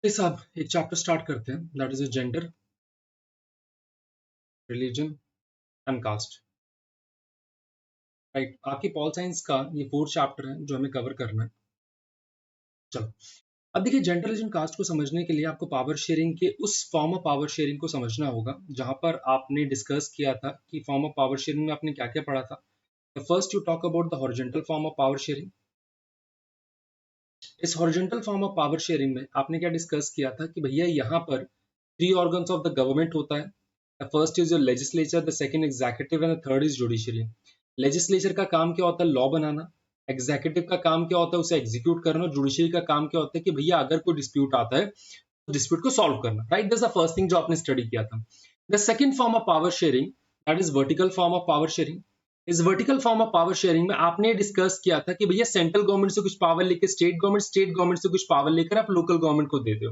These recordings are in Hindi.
साहब एक चैप्टर स्टार्ट करते हैं, that is gender, religion and caste. Right, आपकी पॉल साइंस का ये 4th चैप्टर है जो हमें कवर करना है। चलो, अब देखिए, जेंडर, रिलीजन, कास्ट को समझने के लिए आपको पावर शेयरिंग के उस फॉर्म ऑफ पावर शेयरिंग को समझना होगा जहां पर आपने डिस्कस किया था कि फॉर्म ऑफ पावर शेयरिंग में आपने क्या क्या पढ़ा था। First you talk about the horizontal form of power sharing. इस horizontal form of power sharing में आपने क्या डिस्कस किया था कि भैया यहाँ पर 3 ऑर्गन्स ऑफ द गवर्नमेंट होता है। The first is your legislature, the second executive and the third is judiciary. Legislature का काम क्या होता है? लॉ बनाना। एग्जीक्यूटिव का काम क्या होता है? उसे एग्जीक्यूट करना। जुडिशरी का काम क्या होता है कि भैया अगर कोई डिस्प्यूट आता है तो डिस्प्यूट को सॉल्व करना। Right, this the first thing जो आपने स्टडी किया था। The second form of power sharing, that is vertical form of power sharing. इस vertical form of power sharing में आपने डिस्कस किया था कि भैया सेंट्रल गवर्नमेंट से कुछ पावर लेकर स्टेट गवर्नमेंट से कुछ पावर लेकर आप लोकल गवर्नमेंट को दे दो।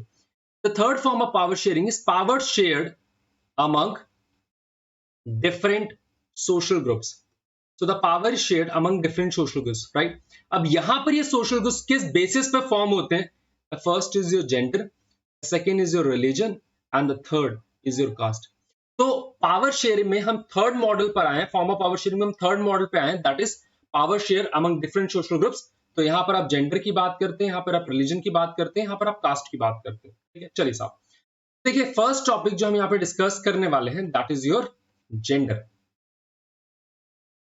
The third form of power sharing is power shared among different social groups. So the power is shared among different social groups. Right, अब यहां पर ये सोशल ग्रुप्स किस बेसिस पे फॉर्म होते हैं? The first is your gender, second is your religion and the third is your cast. तो पावर शेयरिंग में हम थर्ड मॉडल पर आए हैं, फॉर्म ऑफ पावर शेयरिंग में हम थर्ड मॉडल पे आए हैं, that is power share among different social groups. तो यहां पर आप जेंडर की बात करते हैं, यहां पर आप रिलीजन की बात करते हैं, यहां पर आप कास्ट की बात करते हैं। ठीक है, चलिए साहब, देखिए फर्स्ट टॉपिक जो हम यहाँ पे डिस्कस करने वाले हैं दैट इज योर जेंडर।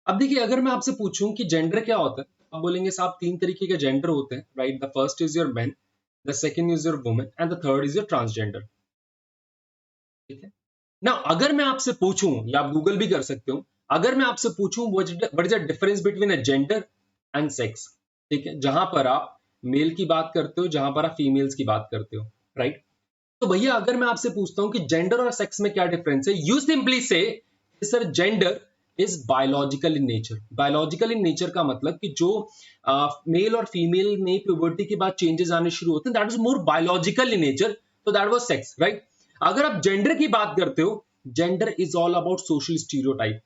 अब देखिए, अगर मैं आपसे पूछूं कि जेंडर क्या होता है, आप बोलेंगे साहब 3 तरीके के जेंडर होते हैं। Right, the first is your man, the second is your women and the third is your transgender. ठीक है ना, अगर मैं आपसे पूछूं, या आप गूगल भी कर सकते हो, अगर मैं आपसे पूछूं what is the difference between a gender and sex, ठीक है, जहां पर आप मेल की बात करते हो, जहां पर आप फीमेल्स की बात करते हो। राइट, तो भैया अगर मैं आपसे पूछता हूं कि जेंडर और सेक्स में क्या डिफरेंस है, यू सिंपली से sir gender is biological in nature. Biological in nature का मतलब कि जो मेल और फीमेल में प्यूबर्टी के बाद चेंजेस आने शुरू होते हैं, that is more biological in nature, तो दैट वाज सेक्स। राइट, अगर आप जेंडर की बात करते हो, gender is all about social stereotype.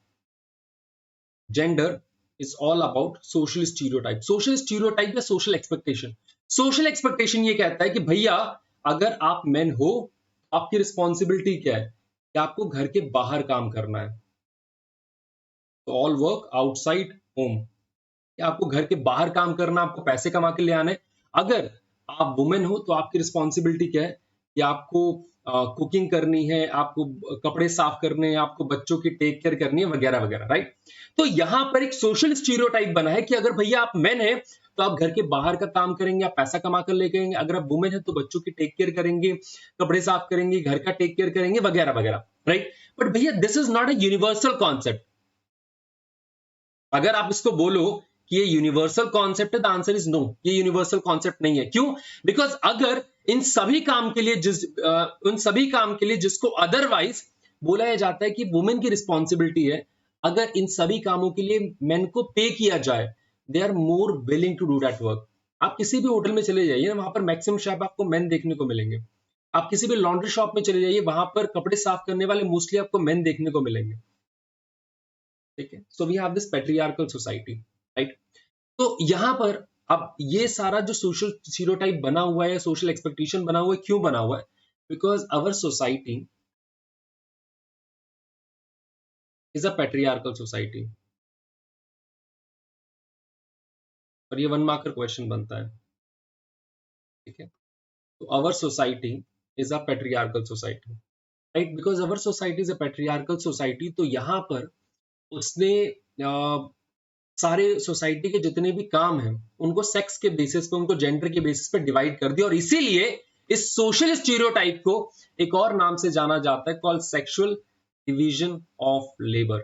Gender is all about social stereotype. Social stereotype या सोशल एक्सपेक्टेशन। सोशल एक्सपेक्टेशन ये कहता है कि भैया अगर आप मेन हो, आपकी रिस्पॉन्सिबिलिटी क्या है कि आपको घर के बाहर काम करना है, तो ऑल वर्क आउटसाइड होम, कि आपको घर के बाहर काम करना, आपको पैसे कमा के ले आने। अगर आप वुमेन हो तो आपकी रिस्पॉन्सिबिलिटी क्या है कि आपको कुकिंग करनी है, आपको कपड़े साफ करने हैं, आपको बच्चों की टेक केयर करनी है, वगैरह वगैरह। राइट, तो यहां पर एक सोशल स्टीरियोटाइप बना है कि अगर भैया आप मेन है तो आप घर के बाहर का काम करेंगे, आप पैसा कमा कर लेके आएंगे। अगर आप वुमेन है तो बच्चों की टेक केयर करेंगे, कपड़े साफ करेंगे, घर का टेक केयर करेंगे, वगैरह वगैरह। राइट, बट भैया this is not a universal concept. अगर आप इसको बोलो कि ये यूनिवर्सल कॉन्सेप्ट है, द आंसर इज नो, ये यूनिवर्सल कॉन्सेप्ट नहीं है। क्यों? बिकॉज अगर इन सभी काम के लिए उन सभी काम के लिए जिसको अदरवाइज बोला जाता है कि वुमेन की रिस्पॉन्सिबिलिटी है, अगर इन सभी कामों के लिए मेन को पे किया जाए, they are more willing to do that work. आप किसी भी होटल में चले जाइए, वहां पर मैक्सिमम शेफ आपको मेन देखने को मिलेंगे। आप किसी भी लॉन्ड्री शॉप में चले जाइए, वहां पर कपड़े साफ करने वाले मोस्टली आपको मेन देखने को मिलेंगे। ठीक है, so we have this patriarchal society. Right, तो यहां पर अब ये सारा जो सोशल स्टीरियोटाइप बना हुआ है, सोशल एक्सपेक्टेशन बना हुआ है, क्यों बना हुआ है? Because our society is a patriarchal society. और ये 1 मार्कर क्वेश्चन बनता है। ठीक है, तो our society is a patriarchal society. Right, because our society is a patriarchal society, तो यहां पर उसने सारे सोसाइटी के जितने भी काम हैं उनको सेक्स के बेसिस पे, उनको जेंडर के बेसिस पे डिवाइड कर दिया। और इसीलिए इस सोशल स्टीरियोटाइप को एक और नाम से जाना जाता है, called sexual division of labour.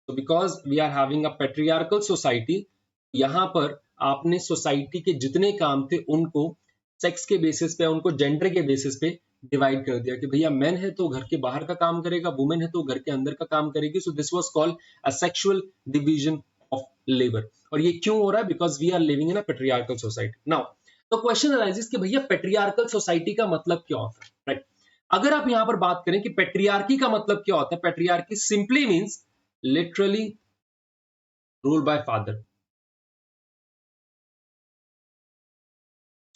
तो because we are having a patriarchal society, यहां पर आपने सोसाइटी के जितने काम थे उनको सेक्स के बेसिस पे, उनको जेंडर के बेसिस पे डिवाइड कर दिया कि भैया मैन है तो घर के बाहर का काम करेगा, वुमेन है तो घर के अंदर का काम करेगी। So this was called a sexual division of labour. और ये क्यों हो रहा है? Because we are living in a patriarchal society. Now तो क्वेश्चन अराइजेस कि भैया पेट्रियार्कल सोसाइटी का मतलब क्या होता है? राइट, अगर आप यहां पर बात करें कि पेट्रियार्की का मतलब क्या होता है, patriarchy simply means literally ruled by father।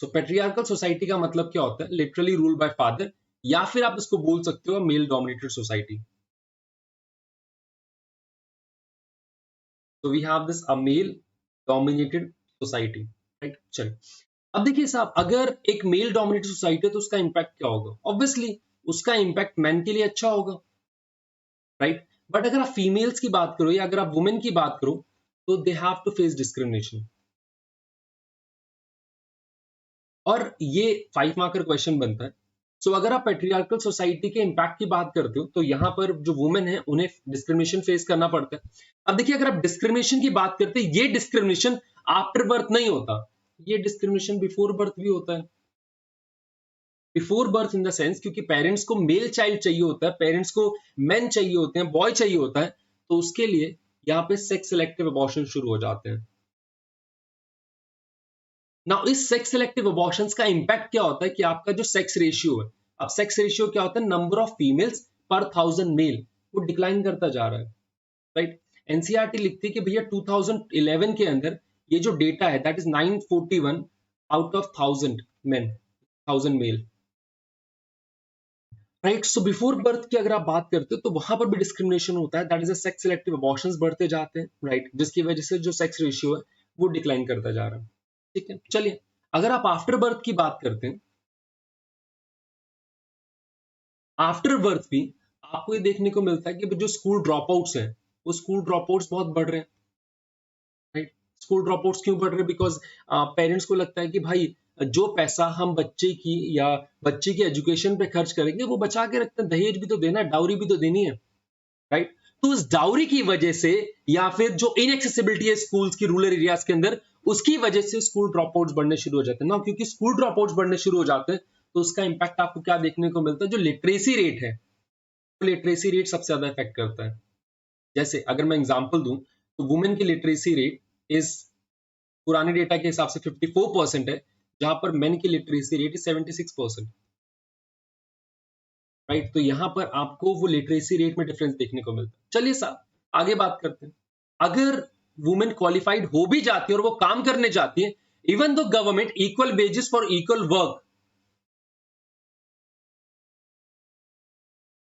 So patriarchal society का मतलब क्या होता है? लिटरली रूल बाय फादर, या फिर आप इसको बोल सकते हो male dominated society. So we have this a male dominated society, right? चलिए, अब देखिए साहब, अगर एक मेल डोमिनेटेड सोसाइटी है तो उसका इम्पैक्ट क्या होगा? ऑब्वियसली उसका इम्पैक्ट मैन के लिए अच्छा होगा, राइट? बट अगर आप फीमेल्स की बात करो या अगर आप वुमेन की बात करो तो they have to face discrimination. और ये 5 मार्कर क्वेश्चन बनता है। सो अगर आप पेट्रियार्कल सोसाइटी के इम्पैक्ट की बात करते हो तो यहाँ पर जो वुमेन है उन्हें डिस्क्रिमिनेशन फेस करना पड़ता है। अब देखिए, अगर आप डिस्क्रिमिनेशन की बात करते हैं, ये डिस्क्रिमिनेशन आफ्टर बर्थ नहीं होता, ये डिस्क्रिमिनेशन बिफोर बर्थ भी होता है। Before birth in the sense, क्योंकि पेरेंट्स को मेल चाइल्ड चाहिए होता है, पेरेंट्स को मेन चाहिए होते हैं, बॉय चाहिए होता है, तो उसके लिए यहाँ पे सेक्स सिलेक्टिव अबॉर्शन शुरू हो जाते हैं। नाउ इस सेक्स सिलेक्टिव अबॉर्शंस का इंपैक्ट क्या होता है कि आपका जो सेक्स रेशियो है, अब सेक्स रेशियो क्या होता है? नंबर ऑफ फीमेल्स पर 1000 मेल, वो डिक्लाइन करता जा रहा है, राइट? एनसीईआरटी लिखती है कि भैया 2011 के अंदर ये जो डेटा है that is 941 out of 1000 men, 1000 male, right? So before birth की अगर आप बात करते हो तो वहां पर भी डिस्क्रिमिनेशन होता है, that is a sex selective abortions बढ़ते जाते हैं, राइट? जिसकी वजह से जो सेक्स रेशियो है वो डिक्लाइन करता जा रहा है, ठीक है? चलिए, अगर आप आफ्टर बर्थ की बात करते हैं, आफ्टर बर्थ भी आपको ये देखने को मिलता है कि जो स्कूल ड्रॉप आउट्स हैं वो स्कूल ड्रॉप आउट्स बहुत बढ़ रहे हैं, राइट? स्कूल ड्रॉप आउट्स क्यों बढ़ रहे हैं? बिकॉज पेरेंट्स को लगता है कि भाई जो पैसा हम बच्चे की या बच्चे की एजुकेशन पे खर्च करेंगे वो बचा के रखते हैं, दहेज भी तो देना है, डाउरी भी तो देनी है, राइट? तो उस डाउरी की वजह से या फिर जो इनएक्सेसिबिलिटी है स्कूल्स की रूरल एरियाज के अंदर, उसकी वजह से स्कूल ड्रॉप आउट्स बढ़ने शुरू हो जाते हैं ना। क्योंकि स्कूल ड्रॉप आउट्स बढ़ने शुरू हो जाते हैं तो उसका इंपैक्ट आपको क्या देखने को मिलता है? जो लिटरेसी रेट है, लिटरेसी रेट सबसे ज्यादा इफेक्ट करता है। जैसे अगर मैं एग्जांपल दूं तो वुमेन की लिटरेसी रेट इज पुराने डेटा के हिसाब से 54% है, जहां पर मेन की लिटरेसी रेट इज 76%, राइट? तो यहां पर आपको वो लिटरेसी रेट में डिफरेंस देखने को मिलता है। चलिए साहब, आगे बात करते हैं। अगर वुमेन क्वालिफाइड हो भी जाती है और वो काम करने जाती है, even though government equal wages for equal work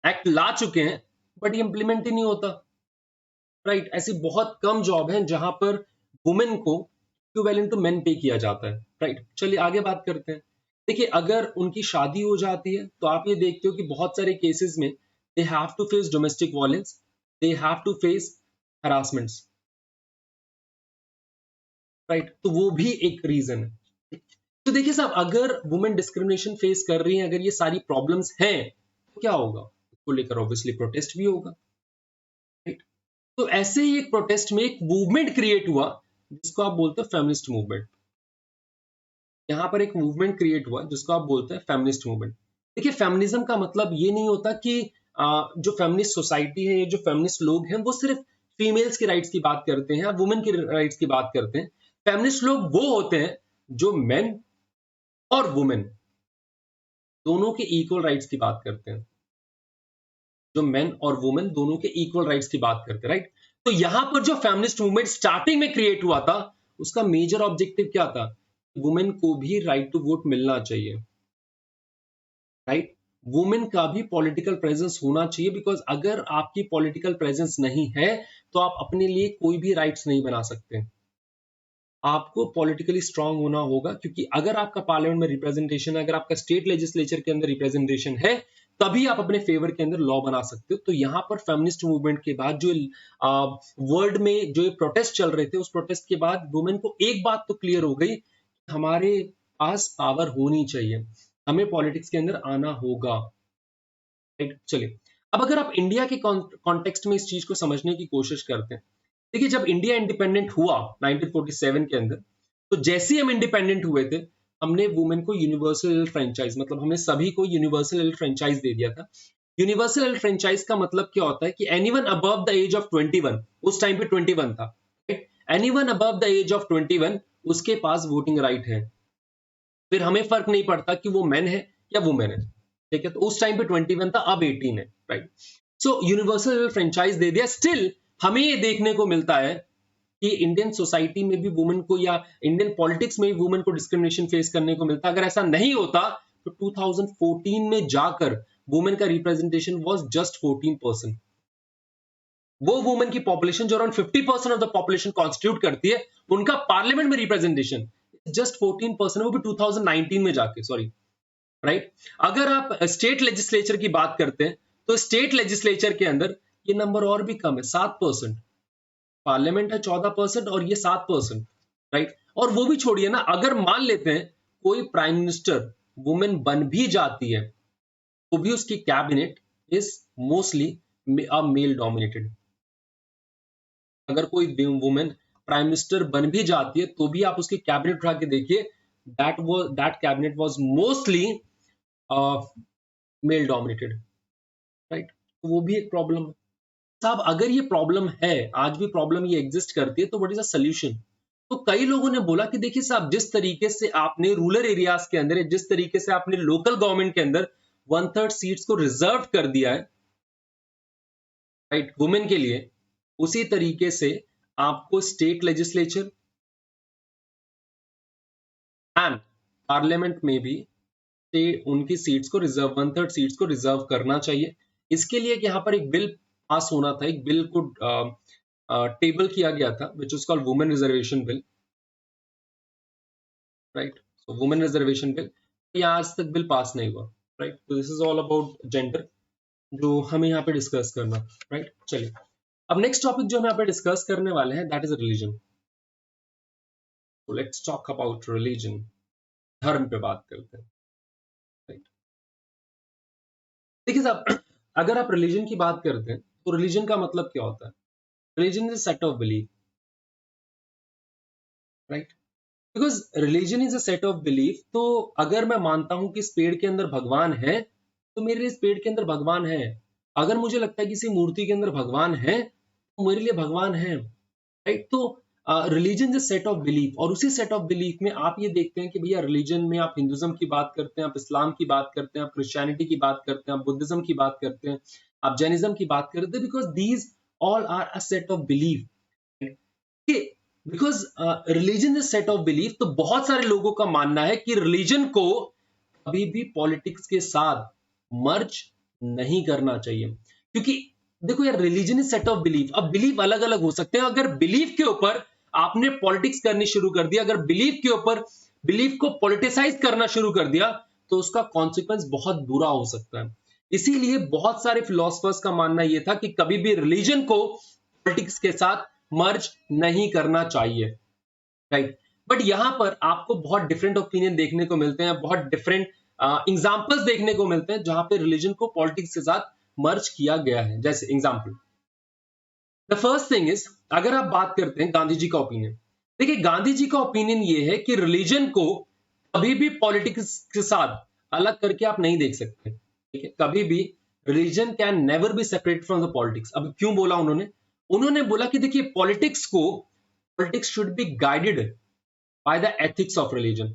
act ला चुके हैं, बट ये इंप्लीमेंट ही नहीं होता, राइट? ऐसी बहुत कम जॉब है जहां पर वुमेन को इक्विवेलेंट टू मेन पे किया जाता है, राइट? चलिए आगे बात करते हैं। देखिए, अगर उनकी शादी हो जाती है तो आप ये देखते हो कि बहुत सारे केसेस में they have to face domestic violence, they have to face harassments, right? तो वो भी एक रीजन है। तो देखिए साहब, अगर वुमेन डिस्क्रिमिनेशन फेस कर रही है, अगर ये सारी प्रॉब्लम्स हैं, तो क्या होगा? इसको लेकर ऑब्वियसली प्रोटेस्ट भी होगा, राइट? तो ऐसे ही एक प्रोटेस्ट में एक मूवमेंट क्रिएट हुआ जिसको आप बोलते हैं फेमिनिस्ट मूवमेंट। यहाँ पर एक मूवमेंट क्रिएट हुआ जिसको आप बोलते हैं फेमिनिस्ट मूवमेंट। देखिए, फेमिनिज्म का मतलब ये नहीं होता कि जो फेमिनिस्ट सोसाइटी है, जो फेमिनिस्ट लोग हैं, वो सिर्फ फीमेल्स के राइट्स की बात करते हैं, वुमेन के राइट्स की बात करते हैं। फेमिनिस्ट लोग वो होते हैं जो मेन और वुमेन दोनों के इक्वल राइट्स की बात करते हैं, जो मेन और वुमेन दोनों के इक्वल राइट्स की बात करते हैं, राइट? तो यहां पर जो फेमिनिस्ट मूवमेंट स्टार्टिंग में क्रिएट हुआ था, उसका मेजर ऑब्जेक्टिव क्या था? वुमेन को भी राइट टू वोट मिलना चाहिए, राइट? वुमेन का भी पॉलिटिकल प्रेजेंस होना चाहिए, बिकॉज अगर आपकी पॉलिटिकल प्रेजेंस नहीं है तो आप अपने लिए कोई भी राइट्स नहीं बना सकते। आपको पॉलिटिकली स्ट्रांग होना होगा, क्योंकि अगर आपका पार्लियामेंट में रिप्रेजेंटेशन है, अगर आपका स्टेट लेजिस्लेचर के अंदर रिप्रेजेंटेशन है, तभी आप अपने फेवर के अंदर लॉ बना सकते हो। तो यहाँ पर फेमिनिस्ट मूवमेंट के बाद जो वर्ल्ड में जो प्रोटेस्ट चल रहे थे, उस प्रोटेस्ट के बाद वुमेन को एक बात तो क्लियर हो गई, हमारे पास पावर होनी चाहिए, हमें पॉलिटिक्स के अंदर आना होगा, राइट? चलिए, अब अगर आप इंडिया के कॉन्टेक्स्ट में इस चीज को समझने की कोशिश करते हैं, देखिए, जब इंडिया इंडिपेंडेंट हुआ 1947 के अंदर, तो जैसे ही हम इंडिपेंडेंट हुए थे, हमने वुमेन को यूनिवर्सल फ्रेंचाइज, मतलब हमने सभी को यूनिवर्सल फ्रेंचाइज दे दिया था। यूनिवर्सल फ्रेंचाइज का मतलब क्या होता है कि anyone above the age of 21, उस टाइम पे 21 था, right? Anyone above the age of 21 उसके पास वोटिंग राइट है। फिर हमें फर्क नहीं पड़ता कि वो मैन है या वुमेन है, ठीक है? तो उस टाइम पे 21 था, अब 18 है, राइट? सो यूनिवर्सल फ्रेंचाइज दे दिया। स्टिल हमें ये देखने को मिलता है कि इंडियन सोसाइटी में भी वुमेन को या इंडियन पॉलिटिक्स में भी वुमेन को डिस्क्रिमिनेशन फेस करने को मिलता। अगर ऐसा नहीं होता तो 2014 में जाकर वुमेन का रिप्रेजेंटेशन वाज जस्ट 14%। वो वुमेन की पॉपुलेशन जो around 50% of the population constitute करती है, उनका पार्लियामेंट में रिप्रेजेंटेशन जस्ट 14%, वो भी 2019 में जाके, सॉरी, राइट। अगर आप स्टेट लेजिस्लेचर की बात करते हैं तो स्टेट लेजिस्लेचर के अंदर ये नंबर और भी कम है, 7%। पार्लियामेंट है 14% और ये 7%, राइट। और वो भी छोड़िए ना, अगर मान लेते हैं कोई प्राइम मिनिस्टर वुमेन बन भी जाती है तो भी उसकी cabinet is mostly male dominated. अगर कोई वुमेन प्राइम मिनिस्टर बन भी जाती है तो भी आप उसकी कैबिनेट उठा के देखिए, that cabinet was mostly male dominated, right. तो वो भी एक प्रॉब्लम है साहब। अगर ये प्रॉब्लम है, आज भी प्रॉब्लम ये एग्जिस्ट करती है, तो व्हाट इज अ सॉल्यूशन? तो कई लोगों ने बोला कि देखिए साहब, जिस तरीके से आपने रूरल एरियाज के अंदर, जिस तरीके से आपने लोकल गवर्नमेंट के अंदर 1/3 सीट्स को रिजर्व कर दिया है, राइट, वुमेन के लिए, उसी तरीके से आपको स्टेट लेजिस्लेचर एंड पार्लियामेंट में भी उनकी सीट्स को रिजर्व, 1/3 सीट्स को रिजर्व करना चाहिए। इसके लिए यहाँ पर एक बिल पास होना था, एक बिल को टेबल किया गया था, which is called women reservation bill, right. So women reservation bill, ये आज तक बिल पास नहीं हुआ, राइट। तो this is all about gender जो हमें यहाँ पे डिस्कस करना, राइट। चलिए, अब नेक्स्ट टॉपिक जो हम यहाँ पे डिस्कस करने वाले हैं, that is religion. Let's talk about religion. धर्म पे बात करते हैं, राइट। देखिए साहब, अगर आप रिलीजन की बात करते हैं तो रिलीजन का मतलब क्या होता है? Religion is a set of belief, right. Because religion is a set of belief. तो अगर मैं मानता हूं कि इस पेड़ के अंदर भगवान है, तो मेरे लिए इस पेड़ के अंदर भगवान है। अगर मुझे लगता है किसी मूर्ति के अंदर भगवान है, तो मेरे लिए भगवान है, राइट। तो religion is set of belief, और उसी सेट ऑफ बिलीफ में आप ये देखते हैं कि भैया रिलीजन में आप हिंदुज्म की बात करते हैं, आप इस्लाम की बात करते हैं, आप क्रिश्चियनिटी की बात करते हैं, आप बुद्धिज्म की बात करते हैं, आप जैनिज्म की बात करते हैं, because these all are a set of belief. Because religion is set of belief, तो बहुत सारे लोगों का मानना है कि रिलीजन को कभी भी पॉलिटिक्स के साथ मर्ज नहीं करना चाहिए। क्योंकि देखो यार, religion is set of belief. अब बिलीफ अलग अलग हो सकते हैं। अगर बिलीफ के ऊपर आपने पॉलिटिक्स करनी शुरू कर दिया, अगर बिलीफ के ऊपर बिलीफ को पॉलिटिसाइज करना शुरू कर दिया, तो उसका कॉन्सिक्वेंस बहुत बुरा हो सकता है। इसीलिए बहुत सारे फिलोसफर्स का मानना यह था कि कभी भी रिलीजन को पॉलिटिक्स के साथ मर्ज नहीं करना चाहिए, राइट। बट यहां पर आपको बहुत डिफरेंट ओपिनियन देखने को मिलते हैं, बहुत डिफरेंट एग्जांपल्स देखने को मिलते हैं जहां पे रिलीजन को पॉलिटिक्स के साथ मर्ज किया गया है। जैसे example, the first thing is, अगर आप बात करते हैं गांधी जी का ओपिनियन, देखिए गांधी जी का ओपिनियन ये है कि रिलीजन को कभी भी पॉलिटिक्स के साथ अलग करके आप नहीं देख सकते, ठीक है। कभी भी religion can never B separate from the politics. अब क्यों बोला उन्होंने? उन्होंने बोला कि देखिए, politics should be guided by the ethics of religion.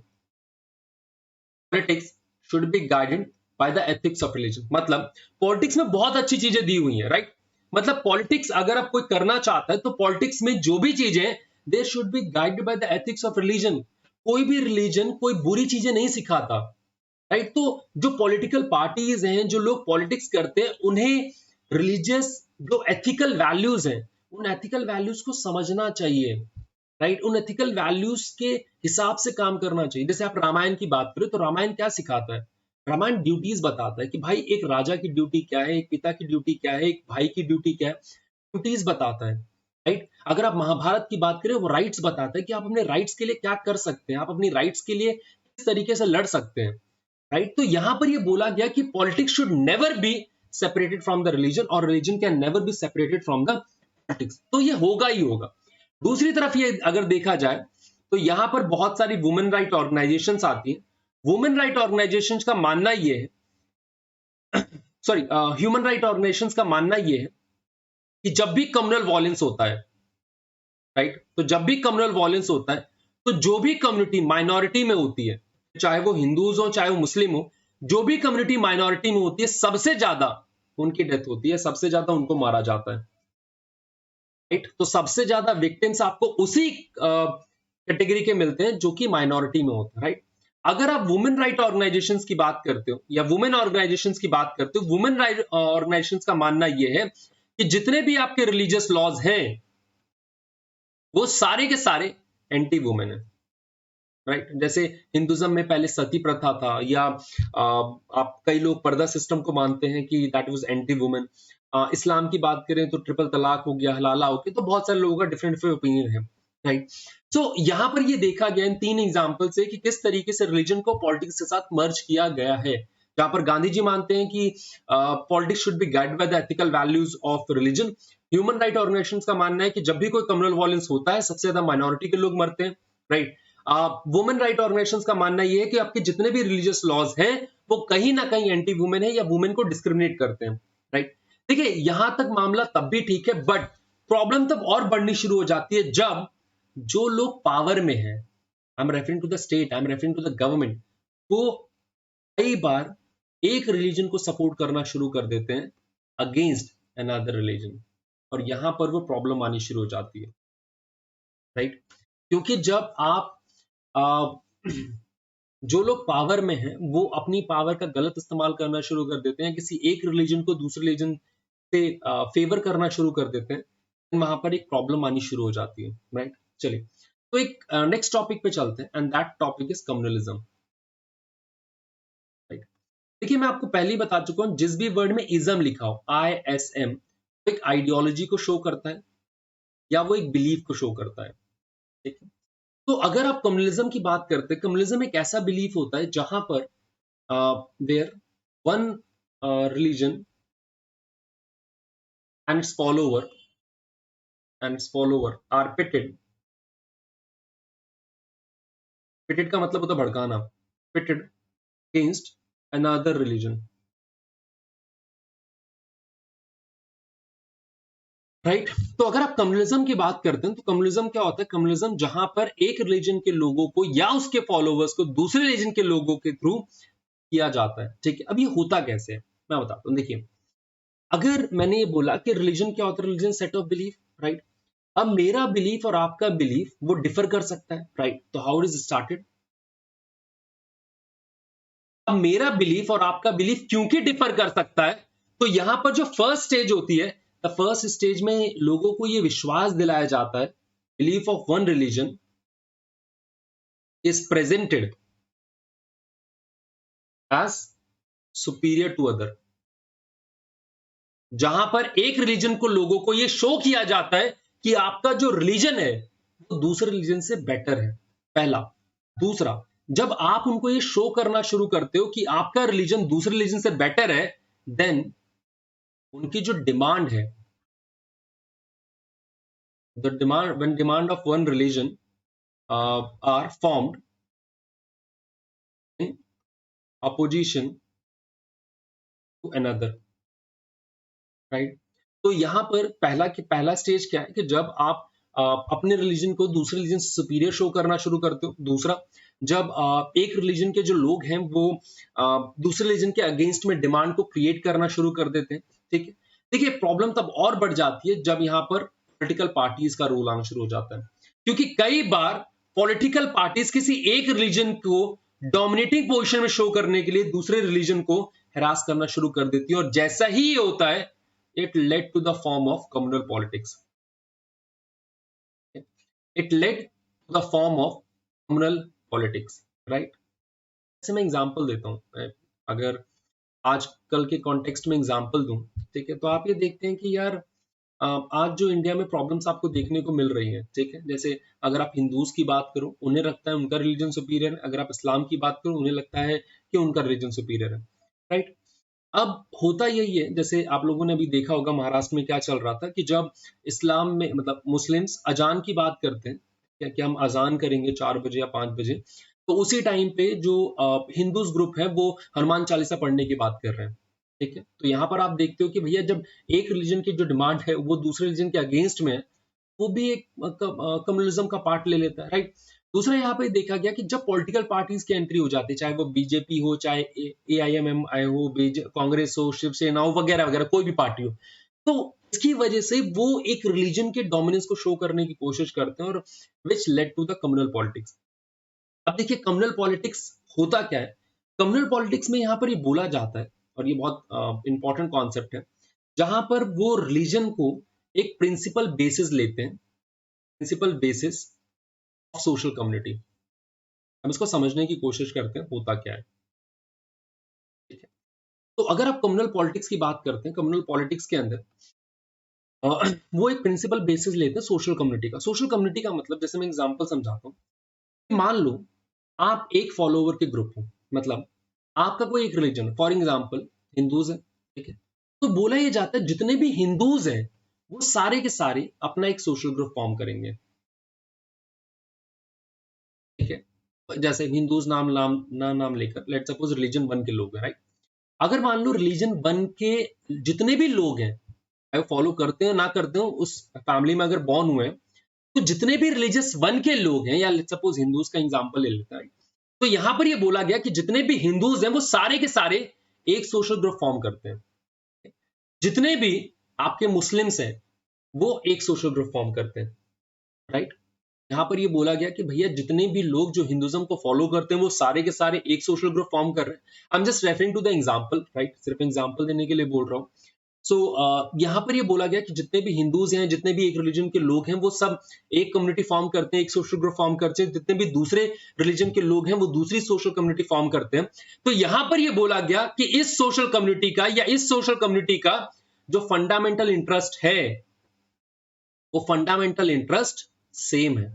Politics should be guided by the ethics of religion. मतलब पॉलिटिक्स में बहुत अच्छी चीजें दी हुई हैं, राइट। मतलब पॉलिटिक्स अगर आप कोई करना चाहता है, तो पॉलिटिक्स में जो भी चीजें, they should be guided by the ethics of religion. कोई भी रिलीजन कोई बुरी चीजें नहीं सिखाता, राइट। तो जो पॉलिटिकल पार्टीज हैं, जो लोग पॉलिटिक्स करते हैं, उन्हें रिलीजियस जो एथिकल वैल्यूज हैं, उन एथिकल वैल्यूज को समझना चाहिए, राइट। उन एथिकल वैल्यूज के हिसाब से काम करना चाहिए। जैसे आप रामायण की बात करें, तो रामायण क्या सिखाता है? रामायण ड्यूटीज बताता है कि भाई एक राजा की ड्यूटी क्या है, एक पिता की ड्यूटी क्या है, एक भाई की ड्यूटी क्या है, ड्यूटीज बताता है, राइट। अगर आप महाभारत की बात करें, वो राइट्स बताता है कि आप अपने राइट्स के लिए क्या कर सकते हैं, आप अपनी राइट्स के लिए किस तरीके से लड़ सकते हैं, राइट। तो यहां पर ये बोला गया कि politics should never be separated from the religion, और religion can never be separated from the politics. तो ये होगा ही होगा। दूसरी तरफ ये अगर देखा जाए, तो यहां पर बहुत सारी वुमेन राइट ऑर्गेनाइजेशंस आती हैं। वुमेन राइट ऑर्गेनाइजेशंस का मानना ये है, सॉरी, ह्यूमन राइट ऑर्गेनाइजेशंस का मानना ये है कि जब भी कम्युनल वॉयलेंस होता है, राइट, तो जब भी कम्युनल वॉयलेंस होता है, तो जो भी कम्युनिटी माइनॉरिटी में होती है, चाहे वो हिंदूज हो चाहे वो मुस्लिम हो, जो भी कम्युनिटी माइनॉरिटी में होती है, सबसे ज्यादा उनकी डेथ होती है, सबसे ज्यादा उनको मारा जाता है, राइट। तो सबसे ज्यादा विक्टिम्स आपको उसी कैटेगरी के मिलते हैं जो कि माइनॉरिटी में होता है, राइट। अगर आप वुमेन राइट ऑर्गेनाइजेशंस की बात करते हो या वुमेन ऑर्गेनाइजेशंस की बात करते हो, वुमेन राइट ऑर्गेनाइजेशंस का मानना यह है कि जितने भी आपके रिलीजियस लॉज हैं वो सारे के सारे एंटी वुमेन है, राइट। जैसे हिंदुज्म में पहले सती प्रथा था, या आप कई लोग पर्दा सिस्टम को मानते हैं कि दैट वाज एंटी वुमेन। इस्लाम की बात करें तो ट्रिपल तलाक हो गया, हलाला हो गया, तो बहुत सारे लोगों का डिफरेंट डिफरेंट ओपिनियन है, राइट। सो यहाँ पर ये देखा गया इन 3 एग्जाम्पल से कि किस तरीके से रिलीजन को पॉलिटिक्स के साथ मर्ज किया गया है। जहां पर गांधी जी मानते हैं कि politics should be guided by the ethical values of religion. Human right organisations का मानना है कि जब भी कोई कम्युनल वायलेंस होता है सबसे ज्यादा माइनॉरिटी के लोग मरते हैं, राइट। वुमेन राइट ऑर्गेनाइजेशंस का मानना यह है कि आपके जितने भी रिलीजियस लॉज हैं वो कहीं ना कहीं एंटी वुमेन है या वुमेन को डिस्क्रिमिनेट करते हैं, राइट। देखिए यहां तक मामला तब भी ठीक है, बट प्रॉब्लम तब और बढ़नी शुरू हो जाती है जब जो लोग पावर में हैं, I am referring to the state, I am referring to the government, वो कई बार एक रिलीजन को सपोर्ट करना शुरू कर देते हैं अगेंस्ट अनदर रिलीजन, और यहां पर वो प्रॉब्लम आनी शुरू हो जाती है, राइट। क्योंकि जब आप जो लोग पावर में हैं वो अपनी पावर का गलत इस्तेमाल करना शुरू कर देते हैं, किसी एक रिलीजन को दूसरे रिलीजन से फेवर करना शुरू कर देते हैं, वहां पर एक प्रॉब्लम आनी शुरू हो जाती है, राइट। चलिए तो एक नेक्स्ट टॉपिक पे चलते हैं, and that topic is communalism, right. देखिए मैं आपको पहले ही बता चुका हूं, जिस भी वर्ड में इज्म लिखा हो, ISM, एक आइडियोलॉजी को शो करता है या वो एक बिलीफ को शो करता है, ठीक है। तो अगर आप कम्युनलिज्म की बात करते हैं, कम्युनलिज्म एक ऐसा बिलीफ होता है जहां पर where one religion and its follower are pitted का मतलब होता है भड़काना, pitted against another religion, right. तो अगर आप कम्युनलिज्म की बात करते हैं तो कम्युनलिज्म क्या होता है, कम्युनलिज्म जहां पर एक रिलीजन के लोगों को या उसके फॉलोवर्स को दूसरे रिलीजन के लोगों के थ्रू किया जाता है, ठीक है। अब ये होता कैसे है मैं बताता हूं। देखिए अगर मैंने ये बोला कि रिलीजन क्या होता है, religion set of belief, right. अब मेरा बिलीफ और आपका बिलीफ वो डिफर कर सकता है, राइट। तो हाउ इज स्टार्टेड, अब मेरा बिलीफ और आपका बिलीफ क्योंकि डिफर कर सकता है, तो यहां पर जो फर्स्ट स्टेज होती है, द फर्स्ट स्टेज में लोगों को यह विश्वास दिलाया जाता है, belief of one religion is presented as superior to other. जहां पर एक रिलीजन को लोगों को यह शो किया जाता है कि आपका जो रिलीजन है वो दूसरे रिलीजन से बेटर है, पहला। दूसरा, जब आप उनको ये शो करना शुरू करते हो कि आपका रिलीजन दूसरे रिलीजन से बेटर है, देन उनकी जो डिमांड है, the demand when demand of one religion are formed in opposition to another, right। तो यहां पर पहला स्टेज क्या है कि जब आप अपने रिलीजन को दूसरे रिलीजन से सुपीरियर शो करना शुरू करते हो। दूसरा, जब एक रिलीजन के जो लोग हैं वो दूसरे रिलीजन के अगेंस्ट में डिमांड को क्रिएट करना शुरू कर देते हैं, ठीक है। देखिए प्रॉब्लम तब और बढ़ जाती है जब यहां पर पॉलिटिकल पार्टीज का रोल आना शुरू हो जाता है, क्योंकि कई बार पॉलिटिकल पार्टीज किसी एक रिलीजन को डोमिनेटिंग पोजीशन में शो करने के लिए दूसरे रिलीजन को हरास करना शुरू कर देती है, और जैसा ही ये होता है it led to the form of communal politics. It led to the form of communal politics, right? जैसे मैं एग्जांपल देता हूं, अगर आजकल के कॉन्टेक्स्ट में एग्जांपल दूं, ठीक है, तो आप ये देखते हैं कि यार आज जो इंडिया में प्रॉब्लम्स आपको देखने को मिल रही हैं, ठीक है। जैसे अगर आप हिंदूज की बात करो, उन्हें लगता है उनका रिलीजन सुपीरियर है। अगर आप इस्लाम की बात करो, उन्हें लगता है कि उनका रिलीजन सुपीरियर है, राइट। अब होता यही है, जैसे आप लोगों ने अभी देखा होगा महाराष्ट्र में क्या चल रहा था कि जब इस्लाम में मतलब मुस्लिम्स अजान की बात करते हैं कि हम अजान करेंगे 4 बजे या 5 बजे, तो उसी टाइम पे जो हिंदूज ग्रुप है वो हनुमान चालीसा पढ़ने की बात कर रहे हैं, ठीक है। तो यहाँ पर आप देखते हो कि भैया जब एक रिलीजन की जो डिमांड है वो दूसरे रिलीजन के अगेंस्ट में है, वो भी एक कम्युनलिज्म का पार्ट ले लेता है, राइट। दूसरा यहाँ पे देखा गया कि जब पॉलिटिकल पार्टीज की एंट्री हो जाती है, चाहे वो बीजेपी हो, चाहे AIMM हो, कांग्रेस हो, शिवसेना हो, वगैरह वगैरह कोई भी पार्टी हो, तो इसकी वजह से वो एक रिलीजन के डोमिनेंस को शो करने की कोशिश करते हैं, और which led to the communal politics. अब देखिए कम्युनल पॉलिटिक्स होता क्या है। कम्युनल पॉलिटिक्स में यहाँ पर ये बोला जाता है, और ये बहुत इंपॉर्टेंट कॉन्सेप्ट है, जहां पर वो रिलीजन को एक प्रिंसिपल बेसिस लेते हैं, principle basis of social community. हम इसको समझने की कोशिश करते हैं होता क्या है, ठीक है। तो अगर आप कम्युनल पॉलिटिक्स की बात करते हैं, कम्युनल पॉलिटिक्स के अंदर वो एक प्रिंसिपल बेसिस लेते हैं सोशल कम्युनिटी का। सोशल कम्युनिटी का मतलब, जैसे मैं एग्जांपल समझाता हूँ, मान लो आप एक फॉलोवर के ग्रुप हो, मतलब आपका कोई एक रिलीजन, फॉर एग्जांपल हिंदूज है, ठीक है। तो बोला ये जाता है जितने भी हिंदूज हैं वो सारे के सारे अपना एक सोशल ग्रुप फॉर्म करेंगे, ठीक है। जैसे हिंदूज नाम लेकर लेट सपोज रिलीजन वन के लोग हैं, राइट। अगर मान लो रिलीजन वन के जितने भी लोग हैं, चाहे फॉलो करते हो ना करते हो, उस फैमिली में अगर बॉर्न हुए हैं, तो जितने भी रिलीजियस वन के लोग हैं, या लेट सपोज हिंदूज का एग्जांपल ले लेता है, तो यहां पर ये बोला गया कि जितने भी हिंदूज हैं वो सारे के सारे एक सोशल ग्रुप फॉर्म करते हैं। जितने भी आपके मुस्लिम्स हैं वो एक सोशल ग्रुप फॉर्म करते हैं, राइट। यहाँ पर ये बोला गया कि भैया जितने भी लोग जो हिंदुज्म को फॉलो करते हैं वो सारे के सारे एक सोशल ग्रुप फॉर्म कर रहे हैं। I am just referring to the example, right, सिर्फ एग्जांपल देने के लिए बोल रहा हूँ। सो यहाँ पर ये बोला गया कि जितने भी हिंदूज हैं, जितने भी एक रिलीजन के लोग हैं, वो सब एक कम्युनिटी फॉर्म करते हैं, एक सोशल ग्रुप फॉर्म करते हैं। जितने भी दूसरे रिलीजन के लोग हैं वो दूसरी सोशल कम्युनिटी फॉर्म करते हैं। तो यहाँ पर ये बोला गया कि इस सोशल कम्युनिटी का या इस सोशल कम्युनिटी का जो फंडामेंटल इंटरेस्ट है, वो फंडामेंटल इंटरेस्ट सेम है।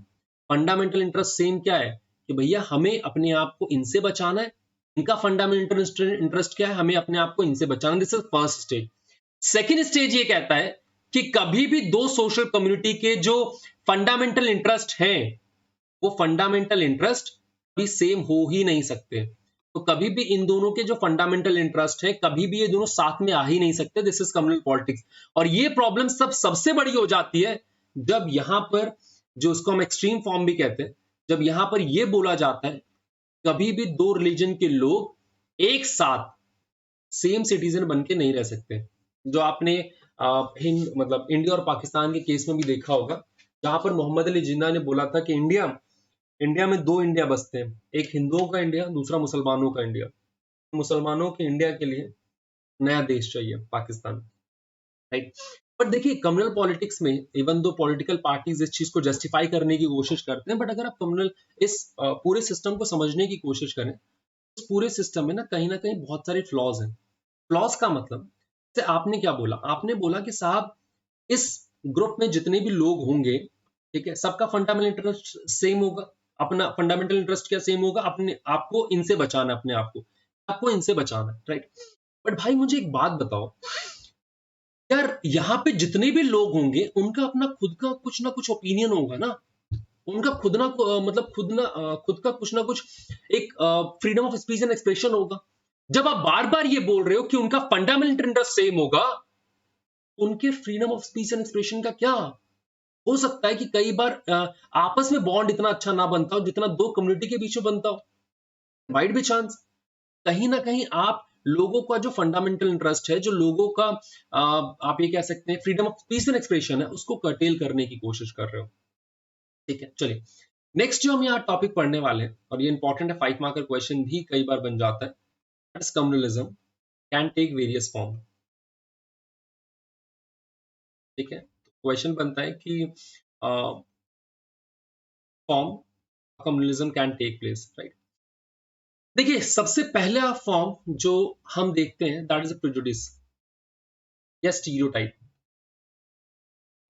फंडामेंटल इंटरेस्ट सेम क्या है कि भैया हमें अपने आप को इनसे बचाना है, इनका फंडामेंटल इंटरेस्ट क्या है, हमें अपने आप को इनसे बचाना। This is first stage. Second stage ये कहता है कि कभी भी दो सोशल कम्युनिटी के जो फंडामेंटल इंटरेस्ट हैं, वो फंडामेंटल इंटरेस्ट भी सेम हो ही नहीं सकते। तो कभी भी इन दोनों के जो फंडामेंटल इंटरेस्ट है, कभी भी ये दोनों साथ में आ ही नहीं सकते। This is communal politics. और ये प्रॉब्लम सबसे बड़ी हो जाती है जब यहां पर, जो इसको हम एक्सट्रीम फॉर्म भी कहते हैं, जब यहां पर यह बोला जाता है कभी भी दो रिलीजन के लोग एक साथ सेम सिटीजन बन के नहीं रह सकते। जो आपने हिंद मतलब इंडिया और पाकिस्तान के केस में भी देखा होगा, जहां पर मोहम्मद अली जिन्ना ने बोला था कि इंडिया इंडिया में दो इंडिया बसते हैं, एक हिंदुओं का इंडिया, दूसरा मुसलमानों का इंडिया। मुसलमानों के इंडिया के लिए नया देश चाहिए, पाकिस्तान, राइट। बट देखिए कम्युनल पॉलिटिक्स में इवन दो पॉलिटिकल पार्टीज इस चीज को जस्टिफाई करने की कोशिश करते हैं, बट अगर आप कम्युनल इस पूरे सिस्टम को समझने की कोशिश करें, इस पूरे सिस्टम में ना कहीं बहुत सारे फ्लॉज हैं। फ्लॉज का मतलब, जैसे आपने क्या बोला, आपने बोला कि साहब इस ग्रुप में जितने भी लोग होंगे, ठीक है, सबका फंडामेंटल इंटरेस्ट सेम होगा। अपना फंडामेंटल इंटरेस्ट क्या सेम होगा, अपने आपको इनसे बचाना, अपने आपको इनसे बचाना, राइट। बट भाई मुझे एक बात बताओ यार, यहाँ पे जितने भी लोग होंगे उनका अपना खुद का कुछ ना कुछ ओपिनियन होगा ना, उनका मतलब खुद का कुछ ना कुछ एक freedom of speech and expression होगा। जब आप बार बार ये बोल रहे हो कि उनका फंडामेंटल इंटरेस्ट सेम होगा, उनके freedom of speech and expression का क्या हो सकता है कि कई बार आपस में बॉन्ड इतना अच्छा ना बनता हो जितना दो कम्युनिटी के बीच में बनता हो। माइट बी चांस कहीं ना कहीं आप लोगों का जो फंडामेंटल इंटरेस्ट है, जो लोगों का आप ये कह सकते हैं freedom of speech and expression है, उसको कर्टेल करने की कोशिश कर रहे हो, ठीक है। चलिए नेक्स्ट जो हम यहाँ टॉपिक पढ़ने वाले हैं, और ये इंपॉर्टेंट है, 5 मार्कर क्वेश्चन भी कई बार बन जाता है, communalism can take various form, ठीक है। क्वेश्चन बनता है कि form communalism can take place, right. देखिए सबसे पहला फॉर्म जो हम देखते हैं दैट इज अ प्रेजुडिस या स्टीरियोटाइप।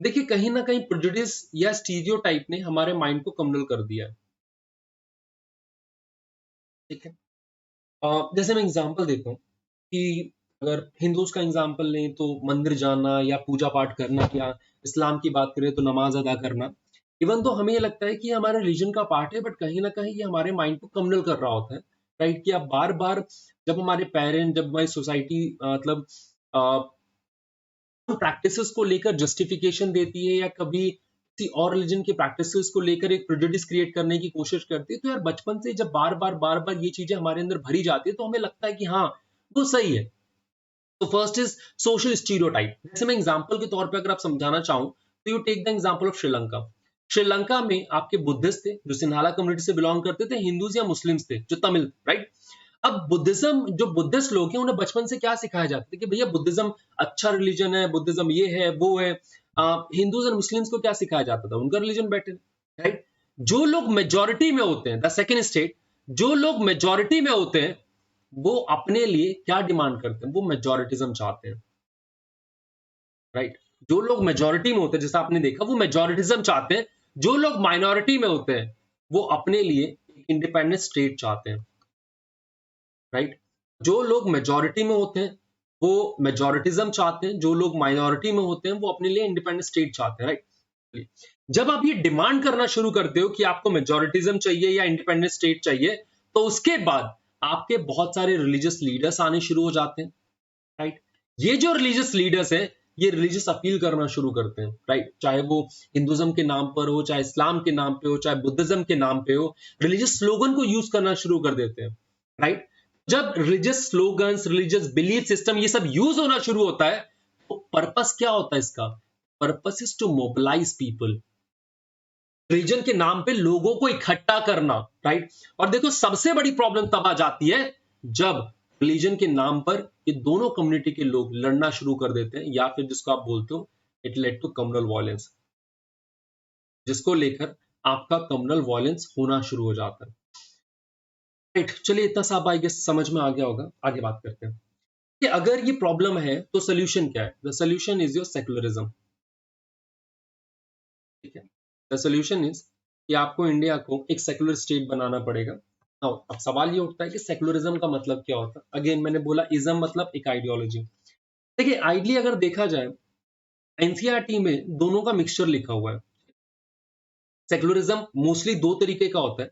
देखिए कहीं ना कहीं प्रेजुडिस या स्टीरियोटाइप ने हमारे माइंड को कम्युनल कर दिया है, ठीक है। जैसे मैं एग्जांपल देता हूँ कि अगर हिंदूज का एग्जांपल लें तो मंदिर जाना या पूजा पाठ करना, या इस्लाम की बात करें तो नमाज अदा करना, इवन तो हमें ये लगता है कि ये हमारे रिलीजन का पार्ट है, बट कहीं ना कहीं ये हमारे माइंड को कम्युनल कर रहा होता है, राइट। कि आप बार बार जब हमारे पेरेंट, जब हमारी सोसाइटी मतलब प्रैक्टिसेस को लेकर जस्टिफिकेशन देती है, या कभी किसी और रिलीजन की प्रैक्टिसेस को लेकर एक प्रेजुडिस क्रिएट करने की कोशिश करती है, तो यार बचपन से जब बार बार ये चीजें हमारे अंदर भरी जाती है तो हमें लगता है कि हाँ वो सही है। तो फर्स्ट इज सोशल स्टीरियोटाइप। जैसे मैं एग्जांपल के तौर पे अगर आप समझाना चाहूं तो you take the example of Sri Lanka. Sri Lanka में आपके बुद्धिस्ट थे जो सिन्हाला कम्युनिटी से बिलोंग करते थे, हिंदूज या मुस्लिम्स थे जो तमिल, राइट। अब बुद्धिज्म, जो बुद्धिस्ट लोग हैं उन्हें बचपन से क्या सिखाया जाता है कि भैया बुद्धिज्म अच्छा रिलीजन है, बुद्धिज्म ये है वो है। हिंदूज और मुस्लिम्स को क्या सिखाया जाता था, उनका रिलीजन बेटर, राइट। जो लोग मेजोरिटी में होते हैं, द सेकंड स्टेट, जो लोग मेजोरिटी में होते हैं वो अपने लिए क्या डिमांड करते हैं, वो मेजोरिटिज्म चाहते हैं, राइट। जो लोग मेजोरिटी में होते हैं, जैसा आपने देखा, वो मेजोरिटिज्म चाहते हैं। जो लोग माइनॉरिटी में होते हैं वो अपने लिए इंडिपेंडेंट स्टेट चाहते हैं, राइट। जो लोग मेजोरिटी में होते हैं वो मेजोरिटिज्म चाहते हैं, जो लोग माइनॉरिटी में होते हैं वो अपने लिए इंडिपेंडेंट स्टेट चाहते हैं, राइट। जब आप ये डिमांड करना शुरू करते हो कि आपको मेजोरिटिज्म चाहिए या इंडिपेंडेंट स्टेट चाहिए, तो उसके बाद आपके बहुत सारे रिलीजियस लीडर्स आने शुरू हो जाते हैं, राइट। ये जो रिलीजियस लीडर्स हैं ये रिलीजियस अपील करना शुरू करते हैं, राइट। चाहे वो हिंदुज्म के नाम पर हो, चाहे इस्लाम के नाम पे हो, चाहे बुद्धिज्म के नाम पे हो, रिलीजियस स्लोगन को यूज करना शुरू कर देते हैं, राइट। जब religious slogans, religious belief system ये सब यूज होना शुरू होता है तो पर्पस क्या होता है इसका, purpose is to mobilise people, religion के नाम पे लोगों को इकट्ठा करना, राइट। और देखो सबसे बड़ी प्रॉब्लम तब आ जाती है जब रिलीजन के नाम पर ये दोनों कम्युनिटी के लोग लड़ना शुरू कर देते हैं, या फिर जिसको आप बोलते हो it led to communal violence, जिसको लेकर आपका कम्युनल वायलेंस होना शुरू हो जाता है, राइट। चलिए इतना सा आई गेस समझ में आ गया होगा, आगे बात करते हैं कि अगर ये प्रॉब्लम है तो सोल्यूशन क्या है। The solution is your secularism, ठीक है। द सोल्यूशन इज कि आपको इंडिया को एक सेकुलर स्टेट बनाना पड़ेगा। अब सवाल ये उठता है कि सेकुलरिज्म का मतलब क्या होता है। अगेन मैंने बोला इज्म मतलब एक आइडियोलॉजी। देखिए आइडली अगर देखा जाए एनसीईआरटी में दोनों का मिक्सचर लिखा हुआ है। सेकुलरिज्म मोस्टली दो तरीके का होता है,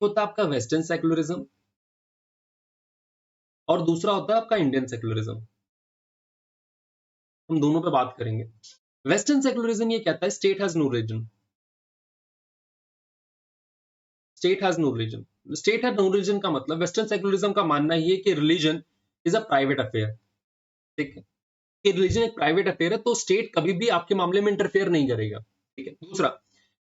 होता है आपका वेस्टर्न सेकुलरिज्म और दूसरा होता है आपका इंडियन सेकुलरिज्म। हम दोनों पे बात करेंगे। वेस्टर्न सेकुलरिज्म ये कहता है state has no religion, state has no religion. State has no religion का मतलब वेस्टर्न सेकुलरिज्म का मानना ये कि religion is a private affair, ठीक है। कि रिलीजन एक प्राइवेट अफेयर है तो स्टेट कभी भी आपके मामले में इंटरफेयर नहीं करेगा, ठीक है। दूसरा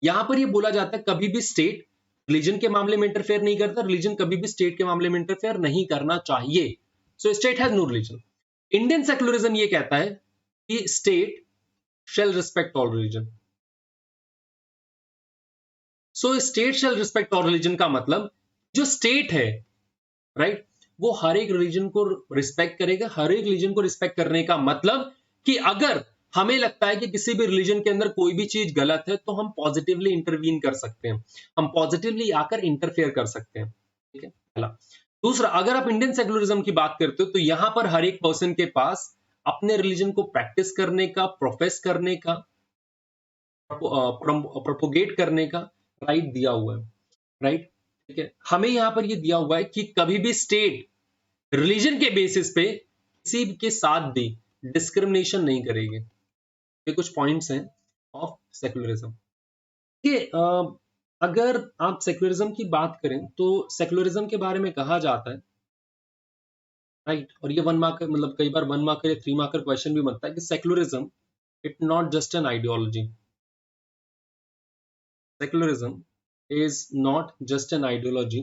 यहां पर ये बोला जाता है कभी भी स्टेट रिलीजन के मामले में इंटरफेयर नहीं करता, रिलीजन कभी भी स्टेट के मामले में इंटरफेयर नहीं करना चाहिए। So state has no religion. Indian secularism ये कहता है कि state shall respect all religion। So state shall respect all religion का मतलब जो स्टेट है, राइट, वो हर एक रिलीजन को रिस्पेक्ट करेगा। हर एक रिलीजन को रिस्पेक्ट करने का मतलब कि अगर हमें लगता है कि किसी भी रिलीजन के अंदर कोई भी चीज गलत है तो हम पॉजिटिवली इंटरवीन कर सकते हैं, हम पॉजिटिवली आकर इंटरफेयर कर सकते हैं, ठीक है, पहला। दूसरा अगर आप इंडियन सेकुलरिज्म की बात करते हो तो यहां पर हर एक पर्सन के पास अपने रिलीजन को प्रैक्टिस करने का, प्रोफेस करने का, प्रोपोगेट करने का राइट दिया हुआ है, राइट, ठीक है। हमें यहां पर ये दिया हुआ है कि कभी भी स्टेट रिलीजन के बेसिस पे किसी के साथ भी डिस्क्रिमिनेशन नहीं करेगी। ये कुछ पॉइंट्स हैं ऑफ सेकुलरिज्म कि अगर आप सेकुलरिज्म की बात करें तो सेकुलरिज्म के बारे में कहा जाता है, राइट, और ये वन मार्कर मतलब कई बार वन मार्कर या थ्री मार्कर क्वेश्चन भी बनता है कि secularism it not just an ideology, secularism is not just an ideology